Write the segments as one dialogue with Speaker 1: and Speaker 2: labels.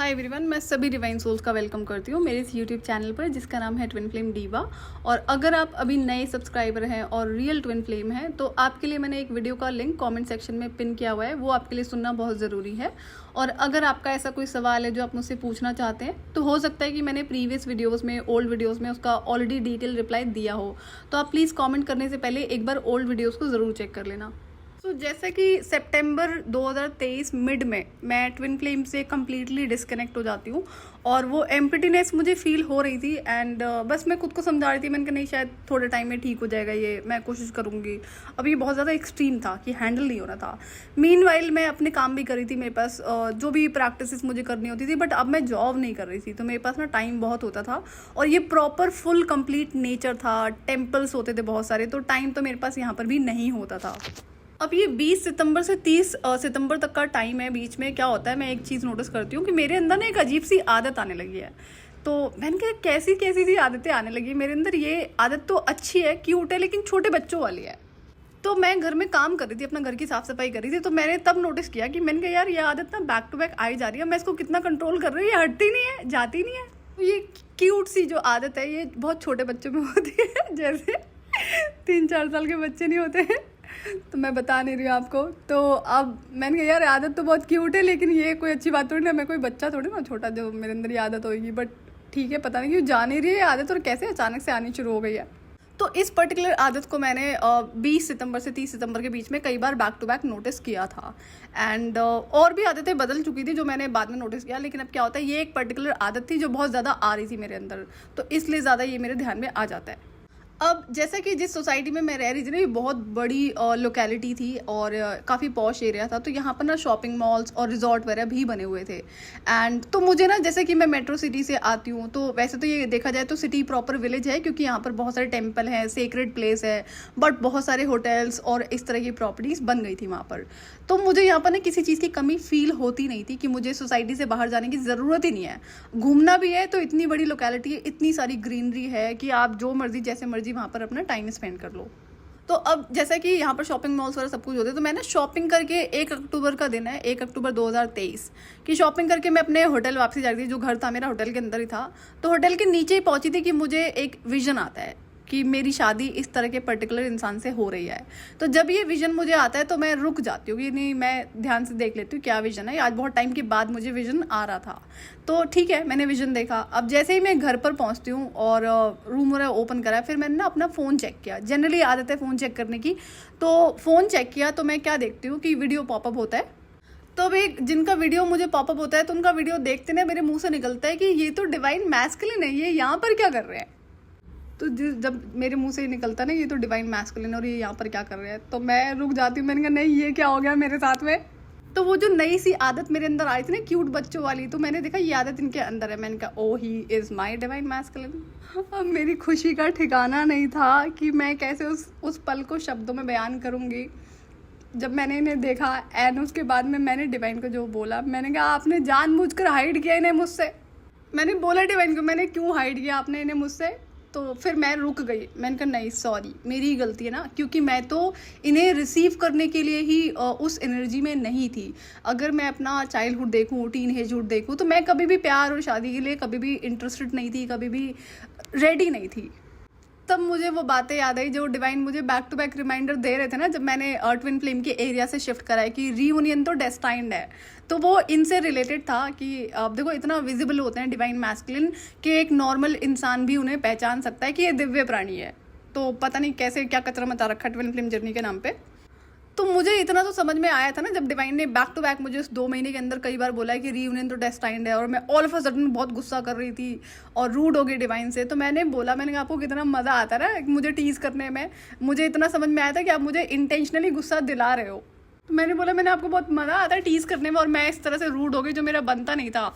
Speaker 1: Hi everyone, मैं सभी divine souls का वेलकम करती हूँ मेरे इस यूट्यूब चैनल पर जिसका नाम है ट्विन फ्लेम डीवा। और अगर आप अभी नए सब्सक्राइबर हैं और रियल ट्विन फ्लेम हैं तो आपके लिए मैंने एक वीडियो का लिंक कमेंट सेक्शन में पिन किया हुआ है, वो आपके लिए सुनना बहुत ज़रूरी है। और अगर आपका ऐसा कोई सवाल है जो आप मुझसे पूछना चाहते हैं तो हो सकता है कि मैंने प्रीवियस वीडियोज़ में, ओल्ड वीडियोज़ में उसका ऑलरेडी डिटेल रिप्लाई दिया हो, तो आप प्लीज़ कॉमेंट करने से पहले एक बार ओल्ड वीडियोज़ को ज़रूर चेक कर लेना। तो जैसे कि सितंबर 2023 मिड में मैं ट्विन फ्लेम से कम्प्लीटली डिस्कनेक्ट हो जाती हूँ और वो एम्प्टीनेस मुझे फील हो रही थी एंड बस मैं खुद को समझा रही थी। मैंने कहा नहीं, शायद थोड़े टाइम में ठीक हो जाएगा, ये मैं कोशिश करूँगी। अब ये बहुत ज़्यादा एक्सट्रीम था कि हैंडल नहीं हो रहा था। मीनवाइल मैं अपने काम भी कर रही थी, मेरे पास जो भी प्रैक्टिसेस मुझे करनी होती थी, बट अब मैं जॉब नहीं कर रही थी तो मेरे पास ना टाइम बहुत होता था और ये प्रॉपर फुल कंप्लीट नेचर था, टेम्पल्स होते थे बहुत सारे, तो टाइम तो मेरे पास यहाँ पर भी नहीं होता था। अब ये 20 सितंबर से 30 सितंबर तक का टाइम है। बीच में क्या होता है, मैं एक चीज़ नोटिस करती हूँ कि मेरे अंदर ना एक अजीब सी आदत आने लगी है। तो मैंने कहा कैसी कैसी सी आदतें आने लगी मेरे अंदर। ये आदत तो अच्छी है, क्यूट है, लेकिन छोटे बच्चों वाली है। तो मैं घर में काम कर रही थी, अपना घर की साफ सफाई कर रही थी, तो मैंने तब नोटिस किया कि मैंने कहा यार ये आदत ना बैक टू बैक आई जा रही है, मैं इसको कितना कंट्रोल कर रही हूँ, ये हटती नहीं है, जाती नहीं है। तो ये क्यूट सी जो आदत है ये बहुत छोटे बच्चों में होती है, जैसे 3-4 साल के बच्चे नहीं होते हैं, तो मैं बता नहीं रही हूँ आपको। तो अब मैंने कहा यार आदत तो बहुत क्यूट है, लेकिन ये कोई अच्छी बात थोड़ी ना, मैं कोई बच्चा थोड़ी ना छोटा जो मेरे अंदर ये आदत होगी। बट ठीक है, पता नहीं क्यों जा नहीं रही है आदत और कैसे अचानक से आनी शुरू हो गई है। तो इस पर्टिकुलर आदत को मैंने 20 सितंबर से 30 सितंबर के बीच में कई बार बैक टू बैक नोटिस किया था एंड और भी आदतें बदल चुकी थी जो मैंने बाद में नोटिस किया। लेकिन अब क्या होता है, ये एक पर्टिकुलर आदत थी जो बहुत ज़्यादा आ रही थी मेरे अंदर, तो इसलिए ज़्यादा ये मेरे ध्यान में आ जाता है। अब जैसे कि जिस सोसाइटी में मैं रह रही थी ना, ये बहुत बड़ी लोकेलिटी थी और काफ़ी पॉश एरिया था, तो यहाँ पर ना शॉपिंग मॉल्स और रिजॉर्ट वगैरह भी बने हुए थे। एंड तो मुझे ना, जैसे कि मैं मेट्रो सिटी से आती हूँ, तो वैसे तो ये देखा जाए तो सिटी प्रॉपर विलेज है क्योंकि यहाँ पर बहुत सारे टेम्पल हैं, सेक्रेड प्लेस है, बट बहुत सारे होटल्स और इस तरह की प्रॉपर्टीज़ बन गई थी वहाँ पर। तो मुझे यहाँ पर ना किसी चीज़ की कमी फील होती नहीं थी कि मुझे सोसाइटी से बाहर जाने की ज़रूरत ही नहीं है। घूमना भी है तो इतनी बड़ी लोकेलिटी है, इतनी सारी ग्रीनरी है कि आप जो मर्जी जैसे मर्जी वहाँ पर अपना टाइम स्पेंड कर लो। तो अब जैसे कि यहाँ पर शॉपिंग मॉल्स वगैरह सब कुछ होते हैं, तो मैं ना शॉपिंग करके 1 अक्टूबर का दिन है, 1 अक्टूबर 2023 की शॉपिंग करके मैं अपने होटल वापसी जा रही थी। जो घर था मेरा होटल के अंदर ही था, तो होटल के नीचे ही पहुंची थी कि मुझे एक विजन आता है कि मेरी शादी इस तरह के पर्टिकुलर इंसान से हो रही है। तो जब ये विजन मुझे आता है तो मैं रुक जाती हूँ कि नहीं, मैं ध्यान से देख लेती हूँ क्या विजन है। आज बहुत टाइम के बाद मुझे विजन आ रहा था, तो ठीक है, मैंने विजन देखा। अब जैसे ही मैं घर पर पहुँचती हूँ और रूम वगैरह ओपन करा, फिर मैंने ना अपना फ़ोन चेक किया। जनरली आदत है फ़ोन चेक करने की, तो फ़ोन चेक किया तो मैं क्या देखती हूँ कि वीडियो पॉपअप होता है। तो अब एक जिनका वीडियो मुझे पॉपअप होता है तो उनका वीडियो देखते ना मेरे मुंह से निकलता है कि ये तो डिवाइन मैस्कुलिन है, ये यहाँ पर क्या कर रहे हैं। तो जब मेरे मुंह से ही निकलता ना ये तो डिवाइन मैस्कुलिन और ये यहाँ पर क्या कर रहे हैं, तो मैं रुक जाती हूँ। मैंने कहा नहीं, ये क्या हो गया मेरे साथ में। तो वो जो नई सी आदत मेरे अंदर आई थी ना, क्यूट बच्चों वाली, तो मैंने देखा ये आदत इनके अंदर है। मैंने कहा oh he is my divine masculine. अब मेरी खुशी का ठिकाना नहीं था कि मैं कैसे उस पल को शब्दों में बयान करूँगी। जब मैंने इन्हें देखा एंड उसके बाद में मैंने डिवाइन को जो बोला, मैंने कहा आपने जानबूझकर हाइड किया इन्हें मुझसे। मैंने बोला डिवाइन को, मैंने क्यों हाइड किया आपने इन्हें मुझसे। तो फिर मैं रुक गई, मैंने कहा नहीं सॉरी, मेरी ही गलती है ना, क्योंकि मैं तो इन्हें रिसीव करने के लिए ही उस एनर्जी में नहीं थी। अगर मैं अपना चाइल्डहुड देखूँ, टीनएजहुड देखूँ, तो मैं कभी भी प्यार और शादी के लिए कभी भी इंटरेस्टेड नहीं थी, कभी भी रेडी नहीं थी। तब मुझे वो बातें याद आई जो डिवाइन मुझे बैक टू बैक रिमाइंडर दे रहे थे ना, जब मैंने ट्विन फ्लेम के एरिया से शिफ्ट करा है कि रीयूनियन तो डेस्टाइंड है। तो वो इनसे रिलेटेड था कि अब देखो इतना विजिबल होते हैं डिवाइन मैस्कुलिन कि एक नॉर्मल इंसान भी उन्हें पहचान सकता है कि ये दिव्य प्राणी है। तो पता नहीं कैसे क्या कचरा मचा रखा ट्विन फ्लेम जर्नी के नाम पे। तो मुझे इतना तो समझ में आया था ना, जब डिवाइन ने बैक टू बैक मुझे उस 2 महीने के अंदर कई बार बोला है कि रीयूनियन तो डेस्टाइंड है, और मैं ऑल ऑफ अ सडन बहुत गुस्सा कर रही थी और रूड हो गई डिवाइन से। तो मैंने बोला, मैंने कहा आपको कितना मज़ा आता है ना मुझे टीज़ करने में। मुझे इतना समझ में आया था कि आप मुझे इंटेंशनली गुस्सा दिला रहे हो। तो मैंने बोला मैंने आपको बहुत मज़ा आता है टीज़ करने में, और मैं इस तरह से रूड हो गई जो मेरा बनता नहीं था।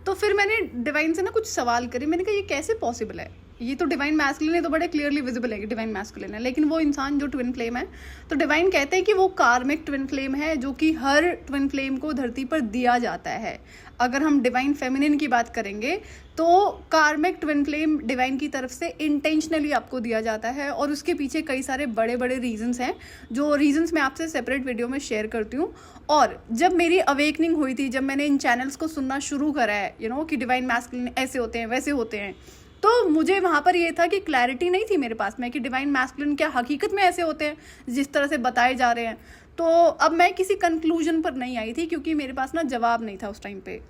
Speaker 1: तो फिर मैंने डिवाइन से ना कुछ सवाल करे। मैंने कहा ये कैसे पॉसिबल है ये तो डिवाइन मैस्कुलिन है, तो बड़े क्लियरली विजिबल है कि डिवाइन मैस्कुलिन है, लेकिन वो इंसान जो ट्विन फ्लेम है, तो डिवाइन कहते हैं कि वो कार्मिक ट्विन फ्लेम है, जो कि हर ट्विन फ्लेम को धरती पर दिया जाता है। अगर हम डिवाइन फेमिनिन की बात करेंगे तो कार्मिक ट्विन फ्लेम डिवाइन की तरफ से इंटेंशनली आपको दिया जाता है, और उसके पीछे कई सारे बड़े बड़े रीजंस हैं, जो रीजंस मैं आपसे सेपरेट वीडियो में शेयर करती हूँ। और जब मेरी अवेकनिंग हुई थी, जब मैंने इन चैनल्स को सुनना शुरू करा है, कि डिवाइन मैस्कुलिन ऐसे होते हैं वैसे होते हैं, तो मुझे वहाँ पर ये था कि क्लैरिटी नहीं थी मेरे पास में कि डिवाइन मैस्कुलिन क्या हकीकत में ऐसे होते हैं जिस तरह से बताए जा रहे हैं। तो अब मैं किसी कंक्लूजन पर नहीं आई थी, क्योंकि मेरे पास ना जवाब नहीं था उस टाइम पे।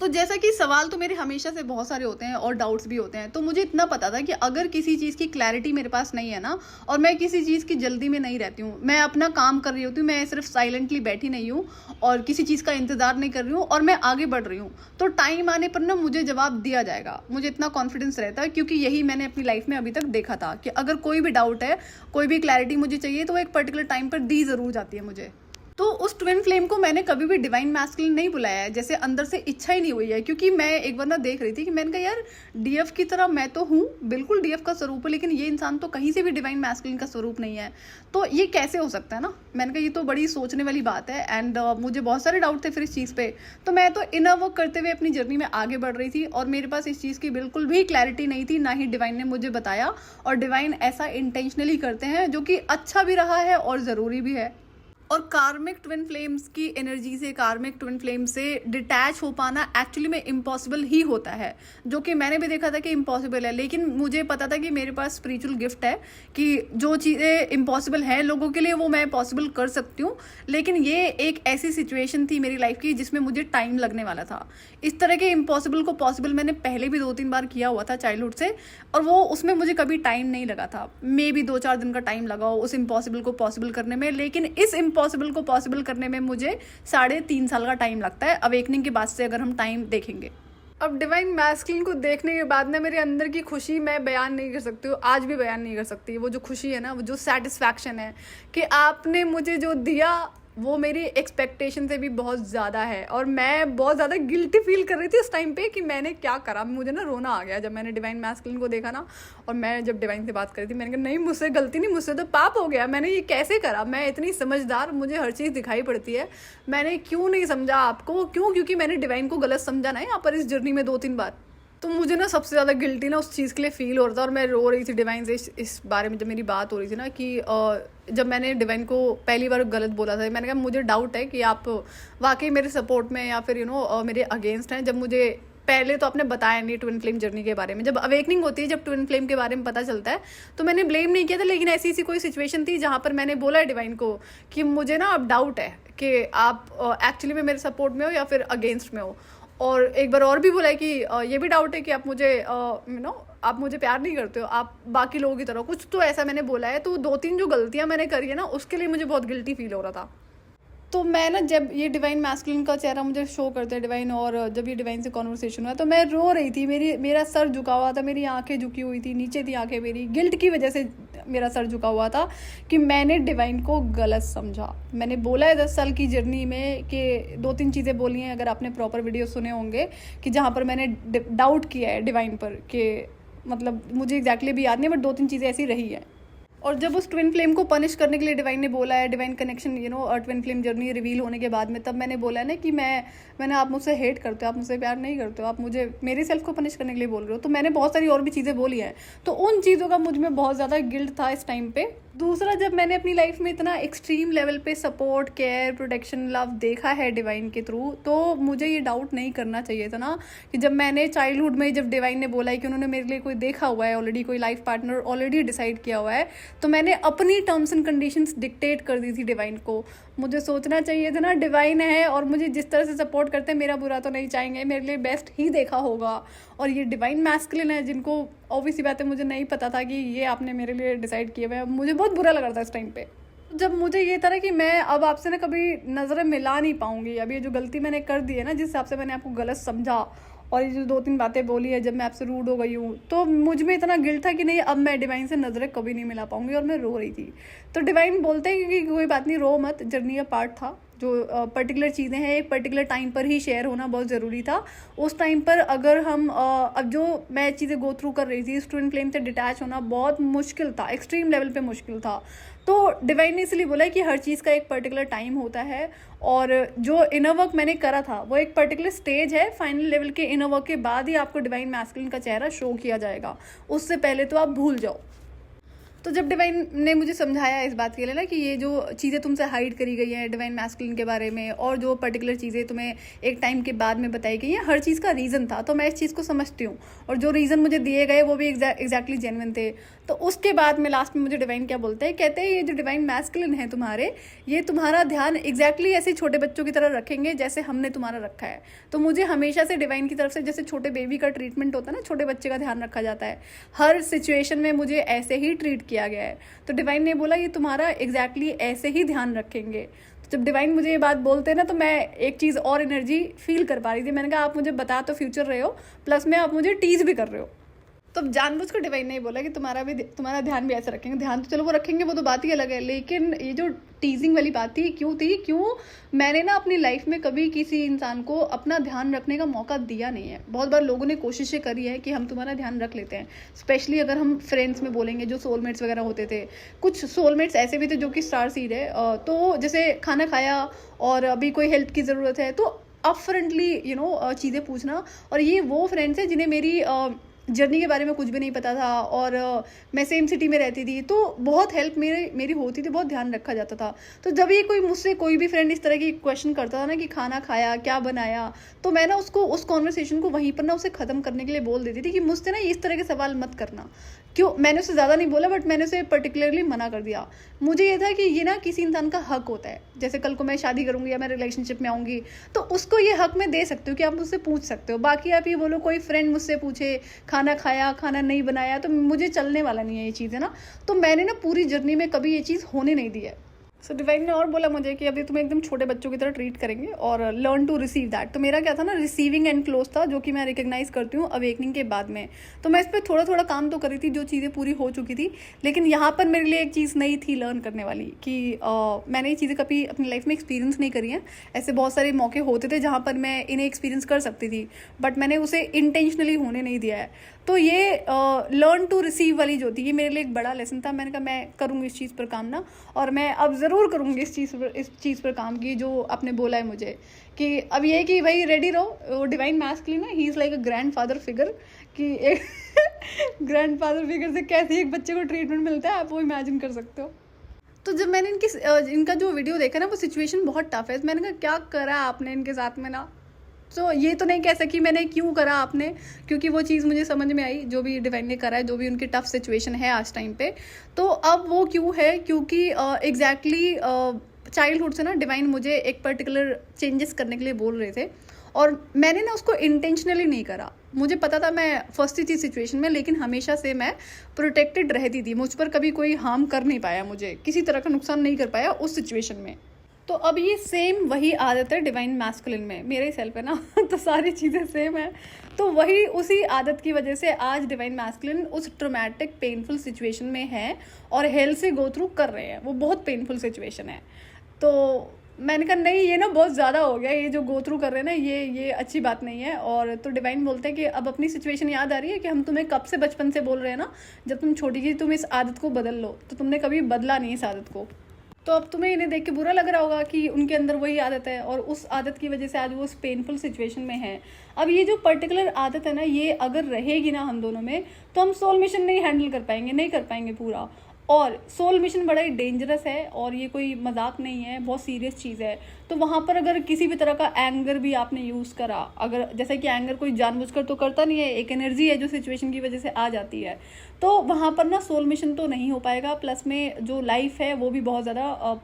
Speaker 1: तो जैसा कि सवाल तो मेरे हमेशा से बहुत सारे होते हैं और डाउट्स भी होते हैं, तो मुझे इतना पता था कि अगर किसी चीज़ की क्लैरिटी मेरे पास नहीं है ना, और मैं किसी चीज़ की जल्दी में नहीं रहती हूँ, मैं अपना काम कर रही होती हूँ, मैं सिर्फ साइलेंटली बैठी नहीं हूँ और किसी चीज़ का इंतजार नहीं कर रही हूँ, और मैं आगे बढ़ रही हूँ, तो टाइम आने पर ना मुझे जवाब दिया जाएगा। मुझे इतना कॉन्फिडेंस रहता है, क्योंकि यही मैंने अपनी लाइफ में अभी तक देखा था कि अगर कोई भी डाउट है, कोई भी क्लैरिटी मुझे चाहिए, तो वो एक पर्टिकुलर टाइम पर दी ज़रूर जाती है मुझे। तो उस ट्विन फ्लेम को मैंने कभी भी डिवाइन मैस्कुलिन नहीं बुलाया है, जैसे अंदर से इच्छा ही नहीं हुई है, क्योंकि मैं एक बार ना देख रही थी कि मैंने कहा यार डीएफ की तरह मैं तो हूँ, बिल्कुल डीएफ का स्वरूप है, लेकिन ये इंसान तो कहीं से भी डिवाइन मैस्कुलिन का स्वरूप नहीं है, तो ये कैसे हो सकता है ना। मैंने कहा ये तो बड़ी सोचने वाली बात है, एंड मुझे बहुत सारे डाउट थे फिर इस चीज़ पे। तो मैं तो इनर वर्क करते हुए अपनी जर्नी में आगे बढ़ रही थी, और मेरे पास इस चीज़ की बिल्कुल भी क्लैरिटी नहीं थी, ना ही डिवाइन ने मुझे बताया। और डिवाइन ऐसा इंटेंशनली करते हैं, जो कि अच्छा भी रहा है और ज़रूरी भी है। और कार्मिक ट्विन फ्लेम्स की एनर्जी से, कार्मिक ट्विन फ्लेम से डिटैच हो पाना एक्चुअली में इम्पॉसिबल ही होता है, जो कि मैंने भी देखा था कि इम्पॉसिबल है। लेकिन मुझे पता था कि मेरे पास स्पिरिचुअल गिफ्ट है कि जो चीज़ें इम्पॉसिबल हैं लोगों के लिए, वो मैं पॉसिबल कर सकती हूँ। लेकिन ये एक ऐसी सिचुएशन थी मेरी लाइफ की जिसमें मुझे टाइम लगने वाला था। इस तरह के इम्पॉसिबल को पॉसिबल मैंने पहले भी 2-3 बार किया हुआ था चाइल्डहुड से, और वो उसमें मुझे कभी टाइम नहीं लगा था। मे बी 2-4 दिन का टाइम लगा हो उस इम्पॉसिबल को पॉसिबल करने में, लेकिन इस इम्पॉसिबल को पॉसिबल करने में मुझे 3.5 साल का टाइम लगता है, अवेकनिंग के बाद से अगर हम टाइम देखेंगे। अब डिवाइन मैस्कुलिन को देखने के बाद ना मेरे अंदर की खुशी मैं बयान नहीं कर सकती हूँ, आज भी बयान नहीं कर सकती। वो जो खुशी है ना, वो जो सेटिस्फैक्शन है कि आपने मुझे जो दिया वो मेरी एक्सपेक्टेशन से भी बहुत ज़्यादा है। और मैं बहुत ज़्यादा गिल्टी फील कर रही थी उस टाइम पे कि मैंने क्या करा। मुझे ना रोना आ गया जब मैंने डिवाइन मैस्कुलिन को देखा ना, और मैं जब डिवाइन से बात करी थी, मैंने कहा नहीं मुझसे गलती नहीं, मुझसे तो पाप हो गया, मैंने ये कैसे करा। मैं इतनी समझदार, मुझे हर चीज़ दिखाई पड़ती है, मैंने क्यों नहीं समझा आपको, क्योंकि मैंने डिवाइन को गलत समझा ना यहाँ पर इस जर्नी में 2-3 बार। तो मुझे ना सबसे ज़्यादा गिल्टी ना उस चीज़ के लिए फ़ील हो रहा था, और मैं रो रही थी डिवाइन से इस बारे में। जब मेरी बात हो रही थी ना कि जब मैंने डिवाइन को पहली बार गलत बोला था, मैंने कहा मुझे डाउट है कि आप वाकई मेरे सपोर्ट में या फिर मेरे अगेंस्ट हैं। जब मुझे पहले तो आपने बताया नहीं ट्विन फ्लेम जर्नी के बारे में, जब अवेकनिंग होती है, जब ट्विन फ्लेम के बारे में पता चलता है, तो मैंने ब्लेम नहीं किया था। लेकिन ऐसी कोई सिचुएशन थी जहाँ पर मैंने बोला है डिवाइन को कि मुझे ना अब डाउट है कि आप एक्चुअली में मेरे सपोर्ट में हो या फिर अगेंस्ट में हो। और एक बार और भी बोला है कि ये भी डाउट है कि आप मुझे आप मुझे प्यार नहीं करते हो, आप बाकी लोगों की तरह, कुछ तो ऐसा मैंने बोला है। तो 2-3 जो गलतियां मैंने करी है ना, उसके लिए मुझे बहुत गिल्टी फील हो रहा था। तो मैं ना जब ये डिवाइन मैस्कुलिन का चेहरा मुझे शो करते हैं डिवाइन, और जब ये डिवाइन से कॉन्वर्सेशन हुआ, तो मैं रो रही थी, मेरा सर झुका हुआ था, मेरी आंखें झुकी हुई थी, नीचे थी आंखें मेरी, गिल्ट की वजह से मेरा सर झुका हुआ था कि मैंने डिवाइन को गलत समझा। मैंने बोला है 10 साल की जर्नी में कि 2-3 चीज़ें बोली हैं, अगर आपने प्रॉपर वीडियो सुने होंगे, कि जहाँ पर मैंने डाउट किया है डिवाइन पर, कि मतलब मुझे एग्जैक्टली भी याद नहीं, बट 2-3 चीज़ें ऐसी रही हैं। और जब उस ट्विन फ्लेम को पनिश करने के लिए डिवाइन ने बोला है, divine connection twin flame journey reveal होने के बाद में, तब मैंने बोला है ना कि मैंने आप मुझसे हेट करते हो, आप मुझसे प्यार नहीं करते हो, आप मुझे मेरी सेल्फ को पनिश करने के लिए बोल रहे हो। तो मैंने बहुत सारी और भी चीज़ें बोली हैं, तो उन चीज़ों का मुझ में बहुत ज़्यादा गिल्ट था इस टाइम पे। दूसरा, जब मैंने अपनी लाइफ में इतना एक्सट्रीम लेवल पे सपोर्ट, केयर, प्रोटेक्शन, लव देखा है डिवाइन के थ्रू, तो मुझे ये डाउट नहीं करना चाहिए था ना कि जब मैंने चाइल्डहुड में, जब डिवाइन ने बोला है कि उन्होंने मेरे लिए कोई देखा हुआ है ऑलरेडी, कोई लाइफ पार्टनर ऑलरेडी डिसाइड किया हुआ है, तो मैंने अपनी टर्म्स एंड कंडीशंस डिक्टेट कर दी थी डिवाइन को। मुझे सोचना चाहिए था ना, डिवाइन है और मुझे जिस तरह से सपोर्ट करते हैं, मेरा बुरा तो नहीं चाहेंगे, मेरे लिए बेस्ट ही देखा होगा। और ये डिवाइन मैस्कुलिन है, जिनको ऑब्वियसली बात है मुझे नहीं पता था कि ये आपने मेरे लिए डिसाइड किया हुआ है। मुझे बहुत बुरा लग रहा था इस टाइम पे, जब मुझे ये था ना कि मैं अब आपसे ना कभी नज़रें मिला नहीं पाऊंगी। अब ये जो गलती मैंने कर दी है ना, जिस हिसाब से मैंने आपको गलत समझा, और ये जो 2-3 बातें बोली है, जब मैं आपसे रूड हो गई हूँ, तो मुझ में इतना गिल्ट था कि नहीं, अब मैं डिवाइन से नज़रें कभी नहीं मिला पाऊंगी। और मैं रो रही थी। तो डिवाइन बोलते हैं कि कोई बात नहीं, रो मत, जर्नी का पार्ट था, जो पर्टिकुलर चीज़ें हैं एक पर्टिकुलर टाइम पर ही शेयर होना बहुत ज़रूरी था। उस टाइम पर अगर हम अब जो मैं चीज़ें गो थ्रू कर रही थी, इस ट्विन फ्लेम से डिटैच होना बहुत मुश्किल था, एक्सट्रीम लेवल पे मुश्किल था। तो डिवाइन ने इसलिए बोला कि हर चीज़ का एक पर्टिकुलर टाइम होता है, और जो इनर वर्क मैंने करा था वो एक पर्टिकुलर स्टेज है। फाइनल लेवल के इनर वर्क के बाद ही आपको डिवाइन मैस्कुलिन का चेहरा शो किया जाएगा, उससे पहले तो आप भूल जाओ। तो जब डिवाइन ने मुझे समझाया इस बात के लिए ना कि ये जो चीज़ें तुमसे हाइड करी गई हैं डिवाइन मैस्कुलिन के बारे में, और जो पर्टिकुलर चीज़ें तुम्हें एक टाइम के बाद में बताई गई हैं, हर चीज़ का रीज़न था। तो मैं इस चीज़ को समझती हूँ, और जो रीज़न मुझे दिए गए वो भी एग्जैक्टली जेन्युइन थे। तो उसके बाद में लास्ट में मुझे डिवाइन क्या बोलते हैं, कहते हैं ये जो डिवाइन मैस्कुलिन है तुम्हारे, ये तुम्हारा ध्यान एग्जैक्टली ऐसे छोटे बच्चों की तरह रखेंगे जैसे हमने तुम्हारा रखा है। तो मुझे हमेशा से डिवाइन की तरफ से जैसे छोटे बेबी का ट्रीटमेंट होता है ना, छोटे बच्चे का ध्यान रखा जाता है, हर सिचुएशन में मुझे ऐसे ही ट्रीट किया गया है। तो डिवाइन ने बोला ये तुम्हारा एग्जैक्टली ऐसे ही ध्यान रखेंगे। तो जब डिवाइन मुझे ये बात बोलते हैं ना, तो मैं एक चीज़ और एनर्जी फील कर पा रही थी। मैंने कहा आप मुझे बता तो फ्यूचर रहे हो, प्लस में आप मुझे टीज भी कर रहे हो। तो जानबूझ कर डिवाइन ने बोला कि तुम्हारा ध्यान भी ऐसे रखेंगे। ध्यान तो चलो वो रखेंगे, वो तो बात ही अलग है, लेकिन ये जो टीजिंग वाली बात थी क्यों मैंने ना अपनी लाइफ में कभी किसी इंसान को अपना ध्यान रखने का मौका दिया नहीं है। बहुत बार लोगों ने कोशिशें करी है कि हम तुम्हारा ध्यान रख लेते हैं, स्पेशली अगर हम फ्रेंड्स में बोलेंगे, जो सोलमेट्स वगैरह होते थे। कुछ सोलमेट्स ऐसे भी थे जो कि स्टार सीड है, तो जैसे खाना खाया और अभी कोई हेल्प की ज़रूरत है तो अपफ्रंटली चीज़ें पूछना। और ये वो फ्रेंड्स हैं जिन्हें मेरी जर्नी के बारे में कुछ भी नहीं पता था, और मैं सेम सिटी में रहती थी, तो बहुत हेल्प मेरी होती थी, बहुत ध्यान रखा जाता था। तो जब ये मुझसे कोई भी फ्रेंड इस तरह की क्वेश्चन करता था ना कि खाना खाया, क्या बनाया, तो मैं ना उसको उस कॉन्वर्सेशन को वहीं पर ना उसे ख़त्म करने के लिए बोल देती थी कि मुझसे ना इस तरह के सवाल मत करना। क्यों, मैंने उसे ज़्यादा नहीं बोला, बट मैंने उसे पर्टिकुलरली मना कर दिया। मुझे ये था कि ये ना किसी इंसान का हक होता है, जैसे कल को मैं शादी करूँगी या मैं रिलेशनशिप में आऊँगी, तो उसको ये हक मैं दे सकती हूँ कि आप मुझसे पूछ सकते हो। बाकी आप ये बोलो कोई फ्रेंड मुझसे पूछे खाना खाया, खाना नहीं बनाया, तो मुझे चलने वाला नहीं है ये चीज़, है ना। तो मैंने ना पूरी जर्नी में कभी ये चीज़ होने नहीं दी है। सो डिवाइन ने और बोला मुझे कि अभी तुम्हें एकदम छोटे बच्चों की तरह ट्रीट करेंगे और लर्न टू रिसीव दैट। तो मेरा क्या था ना, रिसीविंग एंड क्लोज था, जो कि मैं रिकग्नाइज करती हूँ अवेकनिंग के बाद में। तो मैं इस पर थोड़ा थोड़ा काम तो करी थी, जो चीज़ें पूरी हो चुकी थी, लेकिन यहाँ पर मेरे लिए एक चीज़ नई थी लर्न करने वाली कि मैंने ये चीज़ें कभी अपनी लाइफ में एक्सपीरियंस नहीं करी हैं। ऐसे बहुत सारे मौके होते थे जहाँ पर मैं इन्हें एक्सपीरियंस कर सकती थी, बट मैंने उसे इंटेंशनली होने नहीं दिया है। तो ये लर्न टू रिसीव वाली जो थी, ये मेरे लिए एक बड़ा लेसन था। मैंने कहा मैं करूँगी इस चीज़ पर काम ना, और मैं अब ज़रूर करूँगी इस चीज़ पर काम की जो आपने बोला है मुझे। कि अब ये कि भाई रेडी रहो, डिवाइन मैस्कुलिन है, he is like a grand father figure, कि एक ग्रैंड फादर फिगर से कैसे एक बच्चे को ट्रीटमेंट मिलता है, आप वो इमेजिन कर सकते हो। तो जब मैंने इनका जो वीडियो देखा ना, वो सिचुएशन बहुत टफ है। मैंने कहा क्या करा आपने इनके साथ में ना। तो ये तो नहीं कह सकी मैंने क्यों करा आपने, क्योंकि वो चीज़ मुझे समझ में आई जो भी डिवाइन ने करा है, जो भी उनकी टफ सिचुएशन है आज टाइम पे। तो अब वो क्यों है, क्योंकि एग्जैक्टली चाइल्डहुड से ना डिवाइन मुझे एक पर्टिकुलर चेंजेस करने के लिए बोल रहे थे, और मैंने ना उसको इंटेंशनली नहीं करा। मुझे पता था मैं फंसती थी सिचुएशन में, लेकिन हमेशा से मैं प्रोटेक्टेड रहती थी। मुझ पर कभी कोई हार्म कर नहीं पाया, मुझे किसी तरह का नुकसान नहीं कर पाया उस सिचुएशन में। तो अब ये सेम वही आदत है डिवाइन मैस्कुलिन में, मेरे सेल्फ है ना तो सारी चीज़ें सेम है। तो वही उसी आदत की वजह से आज डिवाइन मैस्कुलिन उस ट्रोमैटिक पेनफुल सिचुएशन में है और हेल से गो थ्रू कर रहे हैं। वो बहुत पेनफुल सिचुएशन है। तो मैंने कहा नहीं, ये ना बहुत ज़्यादा हो गया, ये जो गो थ्रू कर रहे हैं ना, ये अच्छी बात नहीं है। और तो डिवाइन बोलते हैं कि अब अपनी सिचुएशन याद आ रही है कि हम तुम्हें कब से बचपन से बोल रहे हैं ना, जब तुम छोटी थी तुम इस आदत को बदल लो, तो तुमने कभी बदला नहीं इस आदत को। तो अब तुम्हें इन्हें देख के बुरा लग रहा होगा कि उनके अंदर वही आदत है, और उस आदत की वजह से आज वो उस पेनफुल सिचुएशन में है। अब ये जो पर्टिकुलर आदत है ना, ये अगर रहेगी ना हम दोनों में, तो हम सोल मिशन नहीं हैंडल कर पाएंगे, नहीं कर पाएंगे पूरा। और सोल मिशन बड़ा ही डेंजरस है, और ये कोई मजाक नहीं है, बहुत सीरियस चीज़ है। तो वहाँ पर अगर किसी भी तरह का एंगर भी आपने यूज़ करा, अगर जैसे कि एंगर कोई जानबूझकर तो करता नहीं है, एक एनर्जी है जो सिचुएशन की वजह से आ जाती है, तो वहाँ पर ना सोल मिशन तो नहीं हो पाएगा, प्लस में जो लाइफ है वो भी बहुत ज़्यादा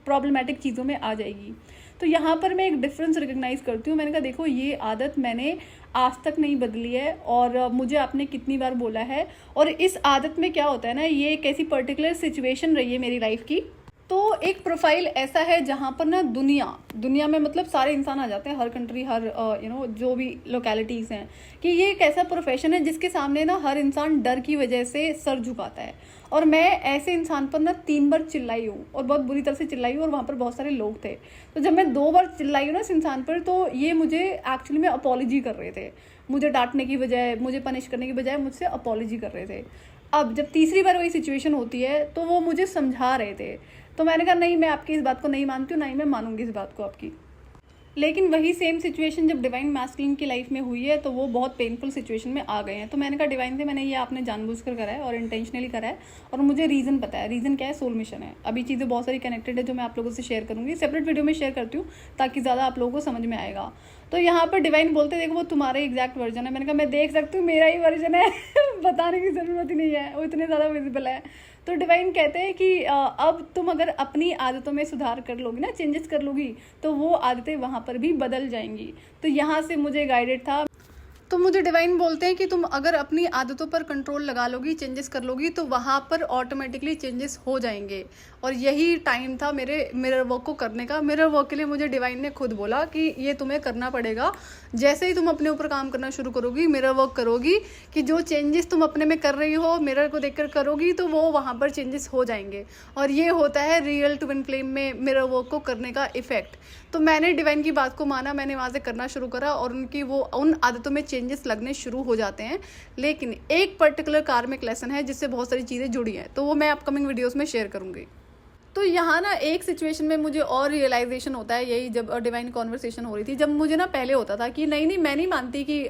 Speaker 1: प्रॉब्लमेटिक चीज़ों में आ जाएगी। तो यहाँ पर मैं एक डिफरेंस रिकग्नाइज करती हूँ। मैंने कहा देखो, ये आदत मैंने आज तक नहीं बदली है, और मुझे आपने कितनी बार बोला है, और इस आदत में क्या होता है ना, ये एक ऐसी पर्टिकुलर सिचुएशन रही है मेरी लाइफ की। तो एक प्रोफाइल ऐसा है जहाँ पर ना दुनिया में मतलब सारे इंसान आ जाते हैं, हर कंट्री, हर जो भी लोकेलिटीज़ हैं, कि ये एक ऐसा प्रोफेशन है जिसके सामने ना हर इंसान डर की वजह से सर झुकाता है। और मैं ऐसे इंसान पर ना 3 बार चिल्लाई हूँ, और बहुत बुरी तरह से चिल्लाई हूँ, और वहाँ पर बहुत सारे लोग थे। तो जब मैं 2 बार चिल्लाई हूँ ना इस इंसान पर, तो ये मुझे एक्चुअली में अपॉलॉजी कर रहे थे। मुझे डांटने की बजाय, मुझे पनिश करने की बजाय मुझसे अपॉलॉजी कर रहे थे। अब जब तीसरी बार वही सिचुएशन होती है तो वो मुझे समझा रहे थे, तो मैंने कहा नहीं, मैं आपकी इस बात को नहीं मानती हूँ, ना ही मैं मानूंगी इस बात को आपकी। लेकिन वही सेम सिचुएशन जब डिवाइन मैस्कुलिन की लाइफ में हुई है तो वो बहुत पेनफुल सिचुएशन में आ गए हैं। तो मैंने कहा डिवाइन से, मैंने ये आपने जानबूझकर करा है और इंटेंशनली करा है, और मुझे रीज़न पता है। रीज़न क्या है? सोल मिशन है। अभी चीज़ें बहुत सारी कनेक्टेड है जो मैं आप लोगों से शेयर करूँगी, सेपरेट वीडियो में शेयर करती हूँ ताकि ज़्यादा आप लोगों को समझ में आएगा। तो यहाँ पर डिवाइन बोलते देखो वो तुम्हारा एग्जैक्ट वर्जन है। मैंने कहा मैं देख सकती हूँ, मेरा ही वर्जन है बताने की ज़रूरत ही नहीं है, वो इतने ज़्यादा विजिबल है। तो डिवाइन कहते हैं कि अब तुम अगर अपनी आदतों में सुधार कर लोगी ना, चेंजेस कर लोगी, तो वो आदतें वहाँ पर भी बदल जाएंगी। तो यहाँ से मुझे गाइडेड था। तो मुझे डिवाइन बोलते हैं कि तुम अगर अपनी आदतों पर कंट्रोल लगा लोगी, चेंजेस कर लोगी, तो वहाँ पर ऑटोमेटिकली चेंजेस हो जाएंगे। और यही टाइम था मेरे मिरर वर्क को करने का। मिरर वर्क के लिए मुझे डिवाइन ने खुद बोला कि ये तुम्हें करना पड़ेगा। जैसे ही तुम अपने ऊपर काम करना शुरू करोगी, मिरर वर्क करोगी, कि जो चेंजेस तुम अपने में कर रही हो मिरर को देखकर करोगी, तो वो वहाँ पर चेंजेस हो जाएंगे। और ये होता है रियल ट्विन फ्लेम में मिरर वर्क को करने का इफेक्ट। तो मैंने डिवाइन की बात को माना, मैंने वहाँ से करना शुरू करा, और उन आदतों में चेंजेस लगने शुरू हो जाते हैं। लेकिन एक पर्टिकुलर कार्मिक लेसन है जिससे बहुत सारी चीज़ें जुड़ी हैं, तो वो मैं अपकमिंग वीडियोस में शेयर करूँगी। तो यहाँ ना एक सिचुएशन में मुझे और रियलाइजेशन होता है, यही जब डिवाइन कॉन्वर्सेशन हो रही थी। जब मुझे ना पहले होता था कि नहीं मैं नहीं मानती कि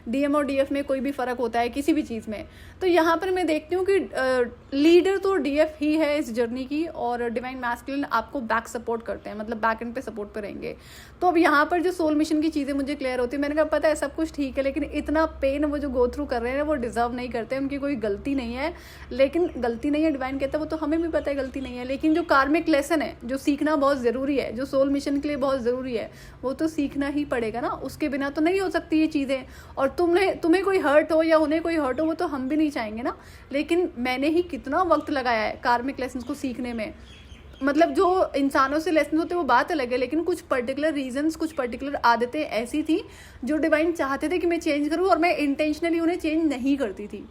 Speaker 1: डीएम और डीएफ में कोई भी फ़र्क होता है किसी भी चीज़ में। तो यहाँ पर मैं देखती हूँ कि लीडर तो डीएफ ही है इस जर्नी की, और डिवाइन मैस्कुलिन आपको बैक सपोर्ट करते हैं, मतलब बैक एंड पे सपोर्ट पे रहेंगे। तो अब यहाँ पर जो सोल मिशन की चीज़ें मुझे क्लियर होती है। मैंने कहा पता है सब कुछ ठीक है, लेकिन इतना पेन वो जो गो थ्रू कर रहे हैं वो डिजर्व नहीं करते, उनकी कोई गलती नहीं है। लेकिन गलती नहीं है, डिवाइन कहता है, वो तो हमें भी पता है गलती नहीं है, लेकिन जो कार्मिक लेसन है, जो सीखना बहुत ज़रूरी है, जो सोल मिशन के लिए बहुत ज़रूरी है, वो तो सीखना ही पड़ेगा ना। उसके बिना तो नहीं हो सकती ये चीज़ें। और तुम्हें कोई हर्ट हो या उन्हें कोई हर्ट हो, वो तो हम भी नहीं चाहेंगे ना। लेकिन मैंने ही कितना वक्त लगाया है कार्मिक लेसन को सीखने में। मतलब जो इंसानों से लेसन होते वो बात अलग है, लेकिन कुछ पर्टिकुलर रीजंस, कुछ पर्टिकुलर आदतें ऐसी थी जो डिवाइन चाहते थे कि मैं चेंज करूँ, और मैं इंटेंशनली उन्हें चेंज नहीं करती थी।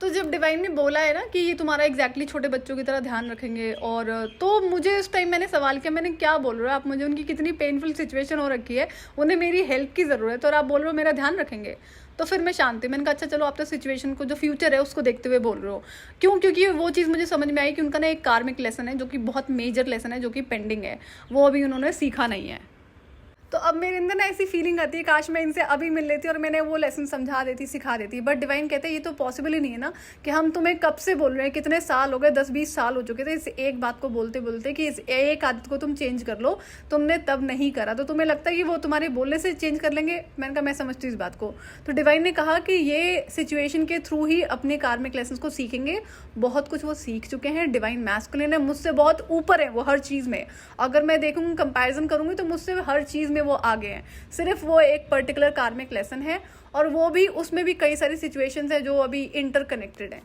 Speaker 1: तो जब डिवाइन ने बोला है ना कि ये तुम्हारा एग्जैक्टली छोटे बच्चों की तरह ध्यान रखेंगे, और तो मुझे उस टाइम मैंने सवाल किया, मैंने क्या बोल रहे हो आप मुझे? उनकी कितनी पेनफुल सिचुएशन हो रखी है, उन्हें मेरी हेल्प की ज़रूरत है, और आप बोल रहे हो मेरा ध्यान रखेंगे। तो फिर मैं शांति, मैंने कहा अच्छा चलो, आप तो सिचुएशन को, जो फ्यूचर है उसको देखते हुए बोल रहे हो। क्यों? क्योंकि वो चीज़ मुझे समझ में आई कि उनका ना एक कार्मिक लेसन है जो कि बहुत मेजर लेसन है, जो कि पेंडिंग है, वो अभी उन्होंने सीखा नहीं है। तो अब मेरे अंदर ना ऐसी फीलिंग आती है काश मैं इनसे अभी मिल लेती और मैंने वो लेसन समझा देती, सिखा देती। बट डिवाइन कहते हैं ये तो पॉसिबल ही नहीं है ना, कि हम तुम्हें कब से बोल रहे हैं, कितने साल हो गए, 10-20 साल हो चुके थे इस एक बात को बोलते बोलते कि इस एक आदत को तुम चेंज कर लो, तुमने तब नहीं करा। तो तुम्हें लगता है कि वो तुम्हारे बोलने से चेंज कर लेंगे? मैंने कहा मैं समझती हूँ इस बात को। तो डिवाइन ने कहा कि ये सिचुएशन के थ्रू ही अपने कार्मिक लेसन को सीखेंगे। बहुत कुछ वो सीख चुके हैं। डिवाइन मैस्कुलिन है, मुझसे बहुत ऊपर है वो हर चीज़ में। अगर मैं देखूँगी, कंपेरिजन करूँगी, तो मुझसे हर चीज़ में वो आगे हैं। सिर्फ वो एक पर्टिकुलर कार्मिक लेसन है, और वो भी, उसमें भी कई सारी सिचुएशंस है जो अभी इंटरकनेक्टेड है।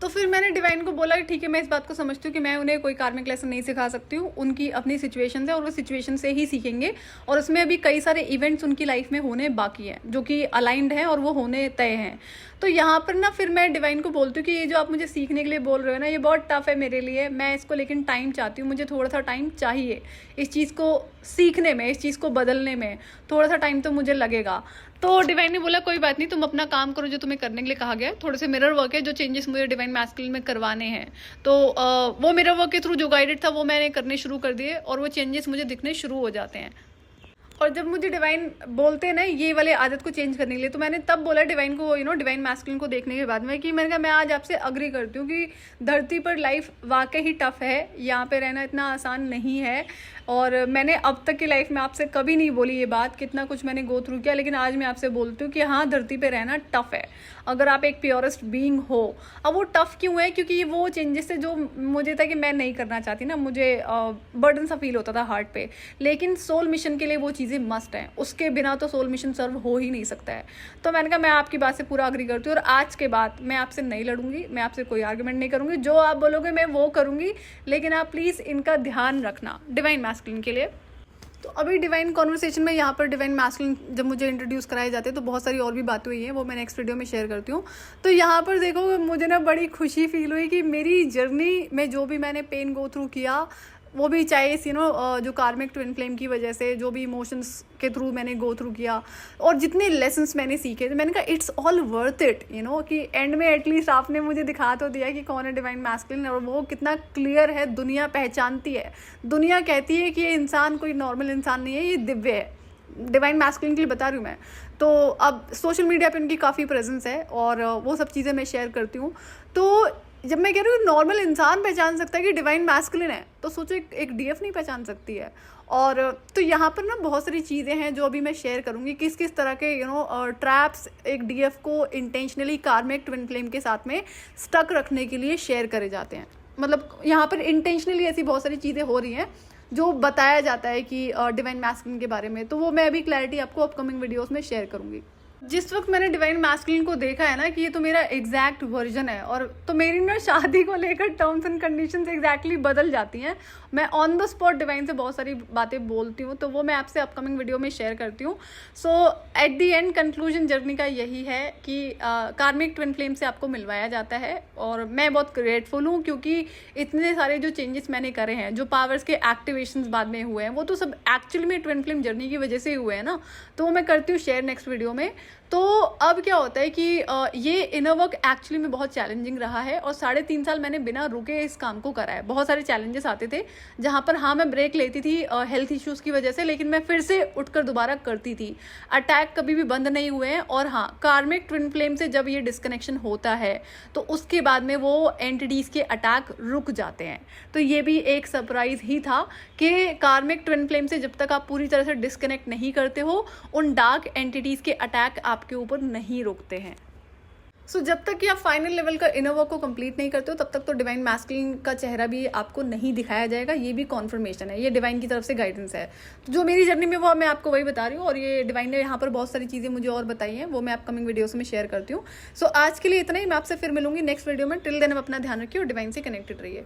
Speaker 1: तो फिर मैंने डिवाइन को बोला कि ठीक है, मैं इस बात को समझती हूँ कि मैं उन्हें कोई कार्मिक लेसन नहीं सिखा सकती हूँ, उनकी अपनी सिचुएशन है और वो सिचुएशन से ही सीखेंगे। और उसमें अभी कई सारे इवेंट्स उनकी लाइफ में होने बाकी हैं जो कि अलाइंड हैं और वो होने तय हैं। तो यहाँ पर ना फिर मैं डिवाइन को बोलती हूँ कि ये जो आप मुझे सीखने के लिए बोल रहे हो ना, ये बहुत टफ है मेरे लिए, मैं इसको लेकिन टाइम चाहती हूँ, मुझे थोड़ा सा टाइम चाहिए इस चीज़ को सीखने में, इस चीज़ को बदलने में थोड़ा सा टाइम तो मुझे लगेगा। तो डिवाइन ने बोला कोई बात नहीं, तुम अपना काम करो जो तुम्हें करने के लिए कहा गया है। थोड़े से मिरर वर्क है, जो चेंजेस मुझे डिवाइन मैस्कुलिन में करवाने हैं, तो वो मिरर वर्क के थ्रू जो गाइडेड था वो मैंने करने शुरू कर दिए, और वो चेंजेस मुझे दिखने शुरू हो जाते हैं। और जब मुझे डिवाइन बोलते हैं ना ये वाले आदत को चेंज करने के लिए, तो मैंने तब बोला डिवाइन को, डिवाइन मैस्कुलिन को देखने के बाद में, कि मैंने कहा मैं आज आपसे अग्री करती हूँ कि धरती पर लाइफ वाकई ही टफ है, यहाँ पे रहना इतना आसान नहीं है। और मैंने अब तक की लाइफ में आपसे कभी नहीं बोली ये बात, कितना कुछ मैंने गो थ्रू किया, लेकिन आज मैं आपसे बोलती हूँ कि हाँ, धरती पे रहना टफ है अगर आप एक प्योरेस्ट बीइंग हो। अब वो टफ क्यों है? क्योंकि ये वो चेंजेस है जो मुझे था कि मैं नहीं करना चाहती ना, मुझे बर्डन सा फील होता था हार्ट पे, लेकिन सोल मिशन के लिए वो चीज़ें मस्ट हैं, उसके बिना तो सोल मिशन सर्व हो ही नहीं सकता है। तो मैंने कहा मैं आपकी बात से पूरा अग्री करती हूँ, और आज के बाद मैं आपसे नहीं लड़ूंगी, मैं आपसे कोई आर्गुमेंट नहीं करूँगी, जो आप बोलोगे मैं वो करूँगी, लेकिन आप प्लीज़ इनका ध्यान रखना डिवाइन मैस्कुलिन के लिए। तो अभी डिवाइन कॉन्वर्सेशन में यहाँ पर डिवाइन मैस्कुलिन जब मुझे इंट्रोड्यूस कराए जाते हैं तो बहुत सारी और भी बातें हुई हैं, वो मैं नेक्स्ट वीडियो में शेयर करती हूँ। तो यहाँ पर देखो, मुझे ना बड़ी खुशी फील हुई कि मेरी जर्नी में जो भी मैंने पेन गो थ्रू किया, वो भी चाहे इस जो कार्मिक ट्विन फ्लेम की वजह से जो भी इमोशंस के थ्रू मैंने गो थ्रू किया, और जितने लेसन्स मैंने सीखे, तो मैंने कहा इट्स ऑल वर्थ इट, कि एंड में एटलीस्ट आपने मुझे दिखा तो दिया कि कौन है डिवाइन मैस्कुलिन, और वो कितना क्लियर है, दुनिया पहचानती है, दुनिया कहती है कि ये इंसान कोई नॉर्मल इंसान नहीं है, ये दिव्य है। डिवाइन मैस्कुलिन के लिए बता रही हूँ मैं। तो अब सोशल मीडिया पे उनकी काफ़ी प्रेजेंस है और वो सब चीज़ें मैं शेयर करती हूँ। तो जब मैं कह रही हूँ नॉर्मल इंसान पहचान सकता है कि डिवाइन मैस्कुलिन है, तो सोचो एक डीएफ नहीं पहचान सकती है। और तो यहाँ पर ना बहुत सारी चीज़ें हैं जो अभी मैं शेयर करूँगी, किस किस तरह के ट्रैप्स एक डीएफ को इंटेंशनली कार्मिक ट्विन फ्लेम के साथ में स्टक रखने के लिए शेयर करे जाते हैं। मतलब यहाँ पर इंटेंशनली ऐसी बहुत सारी चीज़ें हो रही हैं जो बताया जाता है कि डिवाइन मैस्कुलिन के बारे में। तो वो मैं अभी क्लैरिटी आपको अपकमिंग वीडियोस में शेयर करूँगी। जिस वक्त मैंने डिवाइन मैस्कुलिन को देखा है ना कि ये तो मेरा एग्जैक्ट वर्जन है, और तो मेरी ना शादी को लेकर टर्म्स एंड कंडीशंस एग्जैक्टली बदल जाती हैं। मैं ऑन द स्पॉट डिवाइन से बहुत सारी बातें बोलती हूँ, तो वो मैं आपसे अपकमिंग वीडियो में शेयर करती हूँ। So at the end conclusion journey का यही है कि कार्मिक ट्विन फ्लेम से आपको मिलवाया जाता है, और मैं बहुत ग्रेटफुल हूँ क्योंकि इतने सारे जो चेंजेस मैंने करे हैं, जो पावर्स के एक्टिवेशंस बाद में हुए हैं, वो तो सब एक्चुअली में ट्विन फ्लेम जर्नी की वजह से हुए हैं ना। तो वो मैं करती हूँ शेयर नेक्स्ट वीडियो में। तो अब क्या होता है कि ये इनर वर्क एक्चुअली में बहुत चैलेंजिंग रहा है, और 3.5 साल मैंने बिना रुके इस काम को करा है। बहुत सारे चैलेंजेस आते थे जहाँ पर हाँ मैं ब्रेक लेती थी हेल्थ इश्यूज़ की वजह से, लेकिन मैं फिर से उठकर दोबारा करती थी। अटैक कभी भी बंद नहीं हुए हैं, और हाँ, कार्मिक ट्विन फ्लेम से जब ये डिस्कनेक्शन होता है तो उसके बाद में वो एंटिटीज़ के अटैक रुक जाते हैं। तो ये भी एक सरप्राइज ही था कि कार्मिक ट्विन फ्लेम से जब तक आप पूरी तरह से डिस्कनेक्ट नहीं करते हो, उन डार्क एंटिटीज़ के अटैक आपके ऊपर नहीं रोकते हैं। सो जब तक कि आप फाइनल लेवल का इनर वर्क को कंप्लीट नहीं करते हो, तब तक तो डिवाइन मैस्कुलिन का चेहरा भी आपको नहीं दिखाया जाएगा। ये भी कॉन्फर्मेशन है, ये डिवाइन की तरफ से गाइडेंस है। तो जो मेरी जर्नी में वो मैं आपको वही बता रही हूँ, और ये डिवाइन ने यहाँ पर बहुत सारी चीज़ें मुझे और बताई हैं, वो मैं अपकमिंग वीडियोस में शेयर करती हूँ। सो आज के लिए इतना ही, मैं आपसे फिर मिलूंगी नेक्स्ट वीडियो में। टिल देन आप अपना ध्यान रखिए और डिवाइन से कनेक्टेड रहिए।